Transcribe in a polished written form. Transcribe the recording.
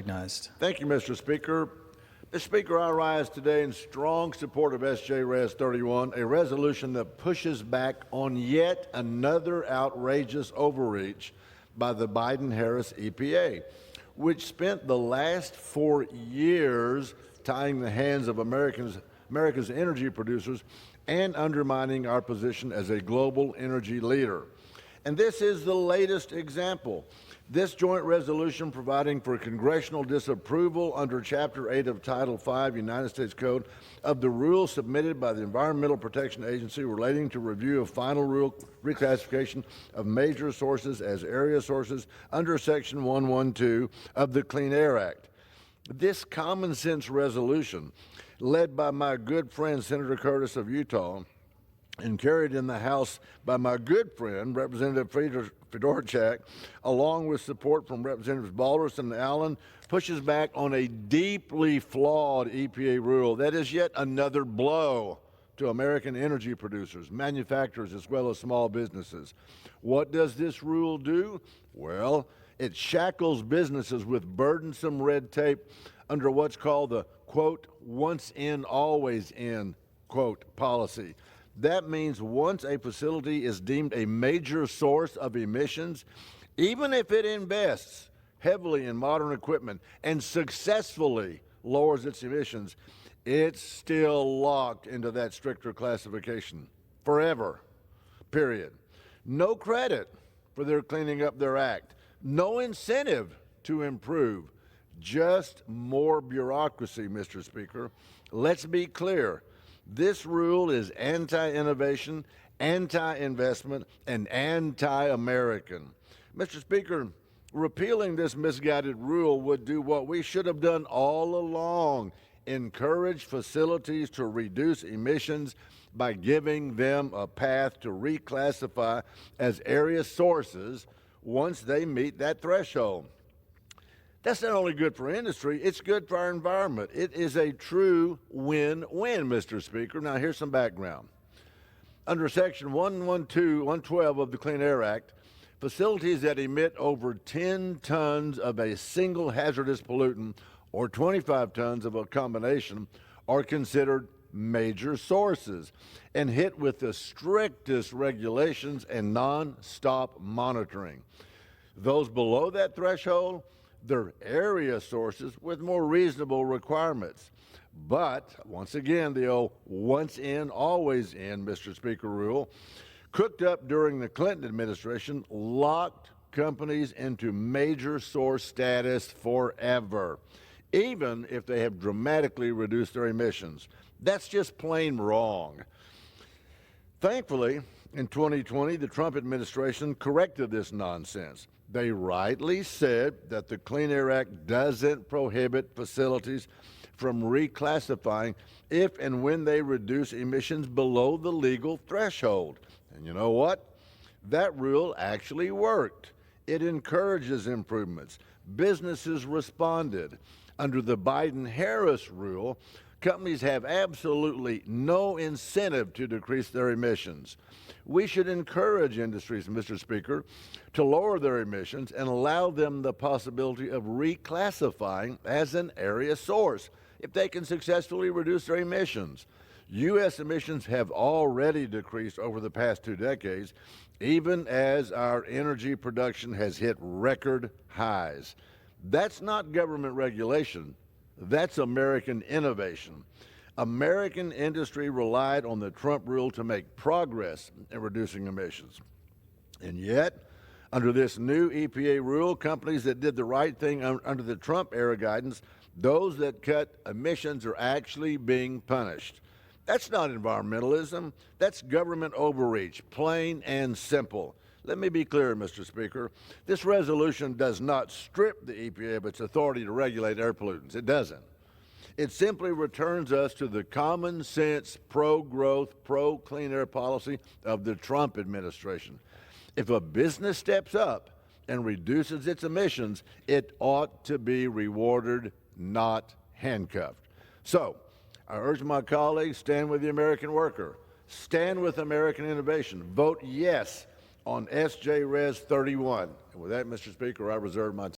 recognized. Thank you, Mr. Speaker. Mr. Speaker, I rise today in strong support of S.J. Res 31, a resolution that pushes back on yet another outrageous overreach by the Biden-Harris EPA, which spent the last 4 years tying the hands of America's energy producers and undermining our position as a global energy leader. And this is the latest example. This joint resolution providing for congressional disapproval under Chapter 8 of Title 5 United States Code of the rules submitted by the Environmental Protection Agency relating to review of final rule reclassification of major sources as area sources under Section 112 of the Clean Air Act. This common sense resolution, led by my good friend Senator Curtis of Utah, and carried in the House by my good friend, Representative Fedorchak, along with support from Representatives Baldrus and Allen, pushes back on a deeply flawed EPA rule that is yet another blow to American energy producers, manufacturers, as well as small businesses. What does this rule do? Well, it shackles businesses with burdensome red tape under what's called the, quote, once in, always in, quote, policy. That means once a facility is deemed a major source of emissions, even if it invests heavily in modern equipment and successfully lowers its emissions, it's still locked into that stricter classification forever, period. No credit for their cleaning up their act, no incentive to improve, just more bureaucracy, Mr. Speaker. Let's be clear. This rule is anti-innovation, anti-investment, and anti-American. Mr. Speaker, repealing this misguided rule would do what we should have done all along: encourage facilities to reduce emissions by giving them a path to reclassify as area sources once they meet that threshold. That's not only good for industry, it's good for our environment. It is a true win-win, Mr. Speaker. Now, here's some background. Under Section 112 of the Clean Air Act, facilities that emit over 10 tons of a single hazardous pollutant or 25 tons of a combination are considered major sources and hit with the strictest regulations and non-stop monitoring. Those below that threshold, they're area sources with more reasonable requirements. But, once again, the old once in, always in, Mr. Speaker rule, cooked up during the Clinton administration, locked companies into major source status forever, even if they have dramatically reduced their emissions. That's just plain wrong. Thankfully, in 2020, the Trump administration corrected this nonsense. They rightly said that the Clean Air Act doesn't prohibit facilities from reclassifying if and when they reduce emissions below the legal threshold. And you know what? That rule actually worked. It encourages improvements. Businesses responded. Under the Biden-Harris rule, companies have absolutely no incentive to decrease their emissions. We should encourage industries, Mr. Speaker, to lower their emissions and allow them the possibility of reclassifying as an area source if they can successfully reduce their emissions. U.S. emissions have already decreased over the past 2 decades, even as our energy production has hit record highs. That's not government regulation. That's American innovation. American industry relied on the Trump rule to make progress in reducing emissions. And yet, under this new EPA rule, companies that did the right thing under the Trump era guidance, those that cut emissions are actually being punished. That's not environmentalism. That's government overreach, plain and simple. Let me be clear, Mr. Speaker. This resolution does not strip the EPA of its authority to regulate air pollutants. It doesn't. It simply returns us to the common sense, pro-growth, pro-clean air policy of the Trump administration. If a business steps up and reduces its emissions, it ought to be rewarded, not handcuffed. So, I urge my colleagues, stand with the American worker. Stand with American innovation. Vote yes on S.J. Res 31. And with that, Mr. Speaker, I reserve my time.